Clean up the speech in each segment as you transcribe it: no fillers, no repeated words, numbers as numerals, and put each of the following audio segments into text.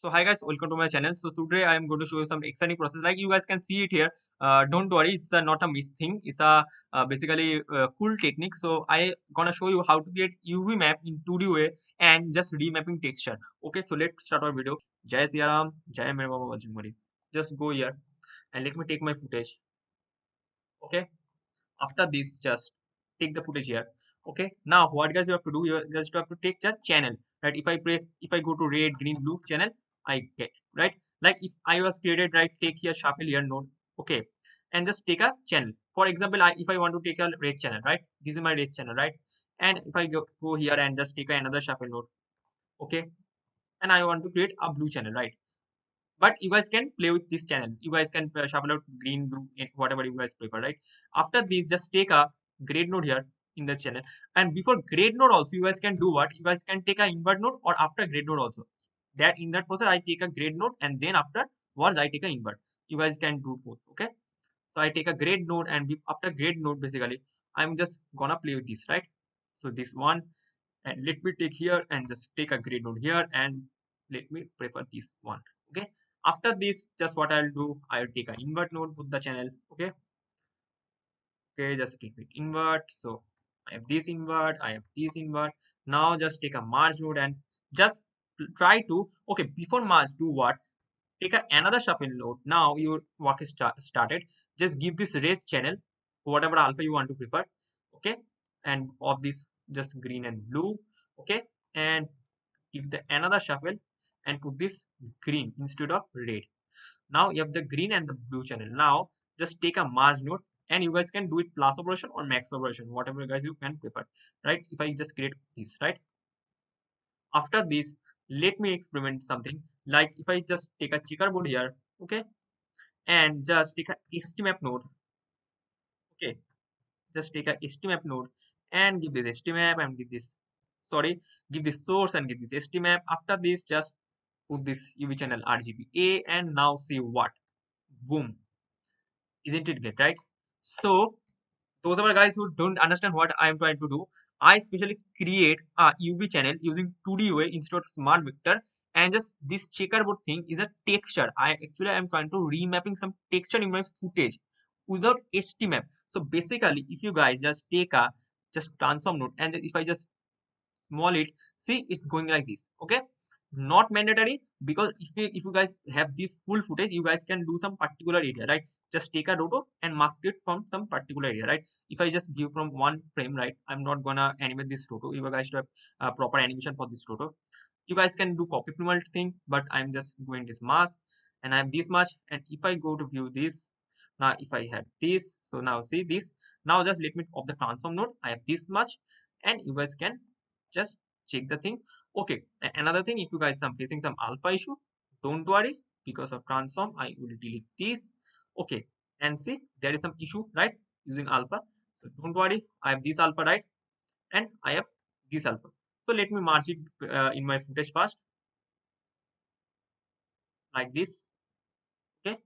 So hi guys, welcome to my channel. So today I am going to show you some exciting process. Like you guys can see it here. Don't worry, it's not a miss thing. It's a basically cool technique. So I gonna show you how to get UV map in 2D way and just remapping texture. Okay, so let's start our video. Jai Siya Ram, Jai Mera Baba Bajrangbali. Just go here and let me take my footage. Okay. After this, just take the footage here. Okay, now what guys you have to do, you just have to take the channel, right? If I go to red, green, blue channel, I get, right? Like if I was created, right, take here sharply here node. Okay, and just take a channel. For example, if I want to take a red channel, right, this is my red channel, right? And if I go here and just take another sharpen node. Okay, and I want to create a blue channel, right? But you guys can play with this channel. You guys can shuffle out green, blue, whatever you guys prefer, right? After this, just take a grade node here in the channel. And before grade node also, you guys can do what? You guys can take a invert node, or after grade node also. That in that process, I take a grade node, and then afterwards I take a invert. You guys can do both, okay? So I take a grade node, and after grade node, basically, I'm just gonna play with this, right? So this one, and let me take here and just take a grade node here, and let me prefer this one. Okay, after this, just what I'll do, I'll take an invert node, put the channel. Okay, just keep it invert. So I have this invert, I have this invert. Now just take a merge node and just try to, okay, before merge, do what? Take another shuffle node. Now your work is started. Just give this raised channel whatever alpha you want to prefer. Okay, and of this just green and blue. Okay, and give the another shuffle and put this green instead of red. Now you have the green and the blue channel. Now just take a merge node, and you guys can do it plus operation or max operation, whatever you guys you can prefer, right? If I just create this, right? After this, let me experiment something. Like if I just take a checkerboard here, okay, and just take a htmap node. Okay, just take a htmap node and give this htmap and give this, sorry, give this source and give this htmap. After this, just put this UV channel RGBA, and now see what? Boom. Isn't it great, right? So those are the guys who don't understand what I am trying to do. I specially create a UV channel using 2D way instead of smart vector, and just this checkerboard thing is a texture. I actually am trying to remapping some texture in my footage without HTMap. So basically, if you guys just take a just transform node, and if I just small it, see it's going like this. Okay, not mandatory, because if you guys have this full footage, you guys can do some particular area, right? Just take a roto and mask it from some particular area, right? If I just view from one frame, right, I'm not gonna animate this roto. You guys should have proper animation for this roto. You guys can do copy primal thing, but I'm just going this mask, and I have this much. And if I go to view this, now if I have this, so now see this. Now just let me of the transform node, I have this much, and you guys can just check the thing. Okay, another thing, if you guys are facing some alpha issue, don't worry, because of transform I will delete this. Okay, and see there is some issue, right, using alpha. So don't worry, I have this alpha, right, and I have this alpha. So let me merge it in my footage first, like this. Okay,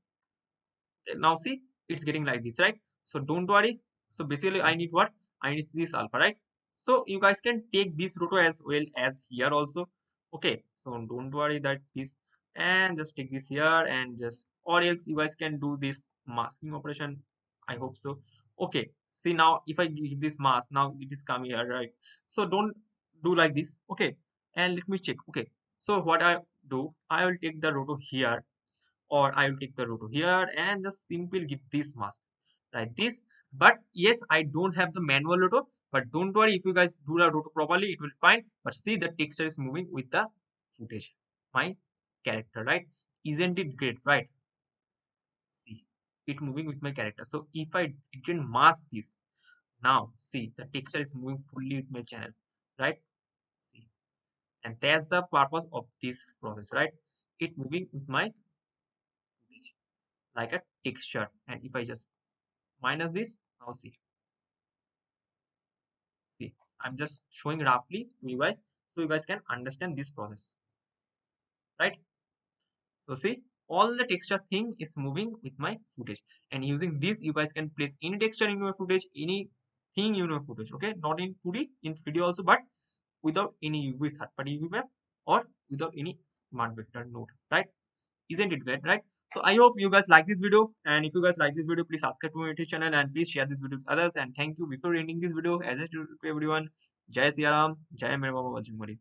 now see it's getting like this, right? So don't worry. So basically I need what? I need this alpha, right? So you guys can take this roto as well as here also. Okay, so don't worry that this, and just take this here, and just, or else you guys can do this masking operation. I hope so. Okay, see now if I give this mask, now it is coming here, right? So don't do like this. Okay, and let me check. Okay, so what I do, I will take the roto here, or I will take the roto here, and just simply give this mask like this. But yes, I don't have the manual roto, but don't worry, if you guys do the roto properly, it will fine. But see, the texture is moving with the footage, my character, right? Isn't it great, right? See, it moving with my character. So if I didn't mask this, now see the texture is moving fully with my channel, right? See, and that's the purpose of this process, right? It moving with my footage like a texture. And if I just minus this, now see, I'm just showing roughly to you guys, so you guys can understand this process, right? So see, all the texture thing is moving with my footage, and using this you guys can place any texture in your footage, anything in your footage. Okay, not in 2D, in 3D also, but without any UV third party UV map or without any smart vector node, right? Isn't it great, right? So I hope you guys like this video, and if you guys like this video, please subscribe to my YouTube channel and please share this video with others. And thank you. Before ending this video, as I told to everyone, Jai Siya Ram, Jai Mera Baba Bajrangbali.